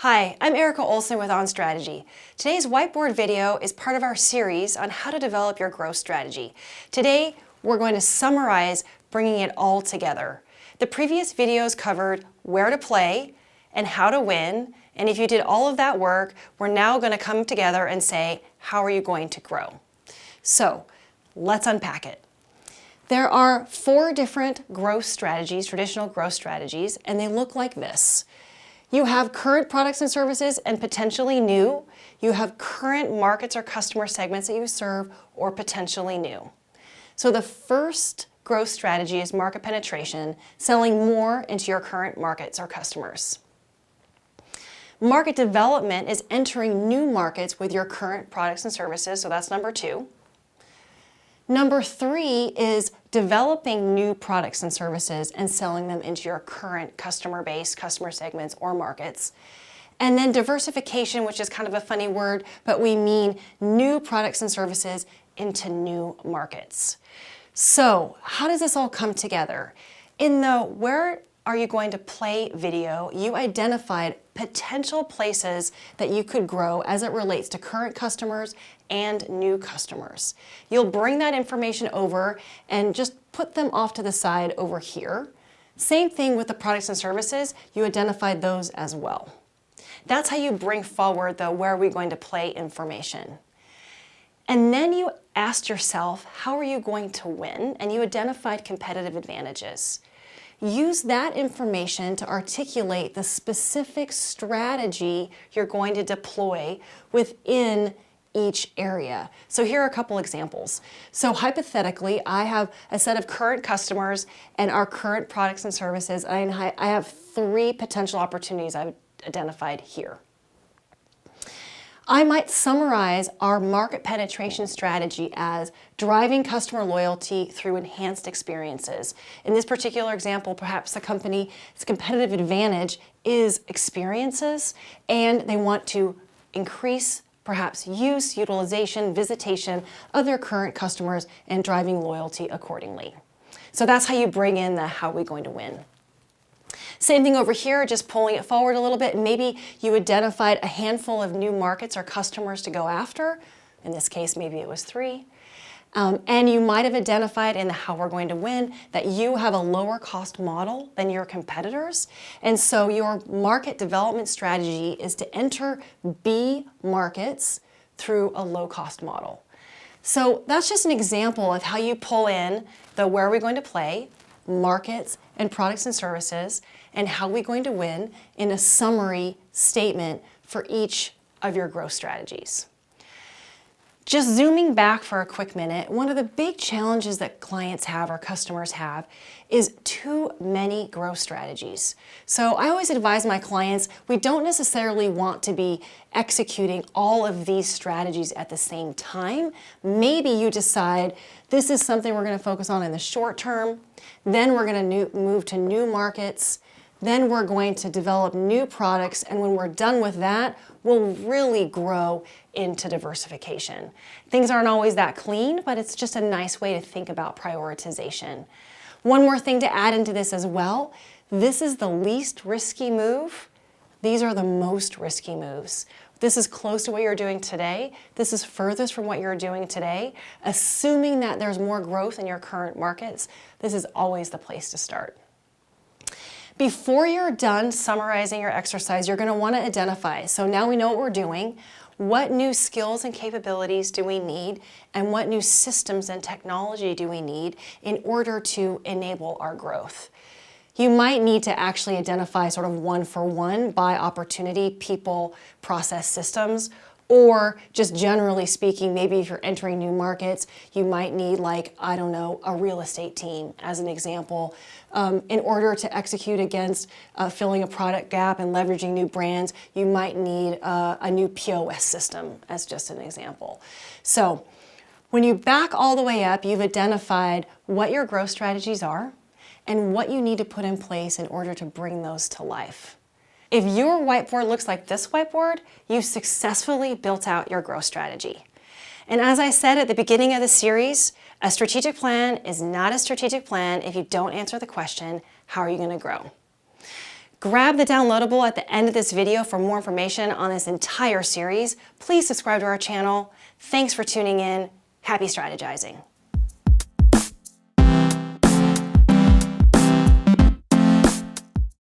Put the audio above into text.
Hi, I'm Erica Olson with On Strategy. Today's whiteboard video is part of our series on how to develop your growth strategy. Today, we're going to summarize bringing it all together. The previous videos covered where to play and how to win, and if you did all of that work, we're now going to come together and say, how are you going to grow? So, let's unpack it. There are 4 different growth strategies, traditional growth strategies, and they look like this. You have current products and services and potentially new. You have current markets or customer segments that you serve or potentially new. So the first growth strategy is market penetration, selling more into your current markets or customers. Market development is entering new markets with your current products and services, so that's number 2. Number 3 is developing new products and services and selling them into your current customer base, customer segments, or markets. And then diversification, which is kind of a funny word, but we mean new products and services into new markets. So how does this all come together? In the where are you going to play video, you identified potential places that you could grow as it relates to current customers and new customers. You'll bring that information over and just put them off to the side over here. Same thing with the products and services, you identified those as well. That's how you bring forward the where are we going to play information. And then you asked yourself, how are you going to win? And you identified competitive advantages. Use that information to articulate the specific strategy you're going to deploy within each area. So here are a couple examples. So hypothetically, I have a set of current customers and our current products and services. I have 3 potential opportunities I've identified here. I might summarize our market penetration strategy as driving customer loyalty through enhanced experiences. In this particular example, perhaps the company's competitive advantage is experiences, and they want to increase perhaps use, utilization, visitation of their current customers and driving loyalty accordingly. So that's how you bring in the how are we going to win. Same thing over here, just pulling it forward a little bit. Maybe you identified a handful of new markets or customers to go after. In this case, maybe it was 3. And you might have identified in the how we're going to win that you have a lower cost model than your competitors. And so your market development strategy is to enter B markets through a low cost model. So that's just an example of how you pull in the where are we going to play, markets and products and services, and how we're going to win in a summary statement for each of your growth strategies. Just zooming back for a quick minute, one of the big challenges that clients have or customers have is too many growth strategies. So I always advise my clients, we don't necessarily want to be executing all of these strategies at the same time. Maybe you decide this is something we're going to focus on in the short term, then we're going to move to new markets, then we're going to develop new products, and when we're done with that, we'll really grow into diversification. Things aren't always that clean, but it's just a nice way to think about prioritization. One more thing to add into this as well, this is the least risky move. These are the most risky moves. This is close to what you're doing today. This is furthest from what you're doing today. Assuming that there's more growth in your current markets, this is always the place to start. Before you're done summarizing your exercise, you're going to want to identify, so now we know what we're doing, what new skills and capabilities do we need, and what new systems and technology do we need in order to enable our growth. You might need to actually identify sort of one for one by opportunity, people, process, systems, or just generally speaking, maybe if you're entering new markets, you might need like, I don't know, a real estate team as an example. In order to execute against filling a product gap and leveraging new brands, you might need a new POS system as just an example. So when you back all the way up, you've identified what your growth strategies are and what you need to put in place in order to bring those to life. If your whiteboard looks like this whiteboard, you've successfully built out your growth strategy. And as I said at the beginning of the series, a strategic plan is not a strategic plan if you don't answer the question, how are you going to grow? Grab the downloadable at the end of this video for more information on this entire series. Please subscribe to our channel. Thanks for tuning in. Happy strategizing.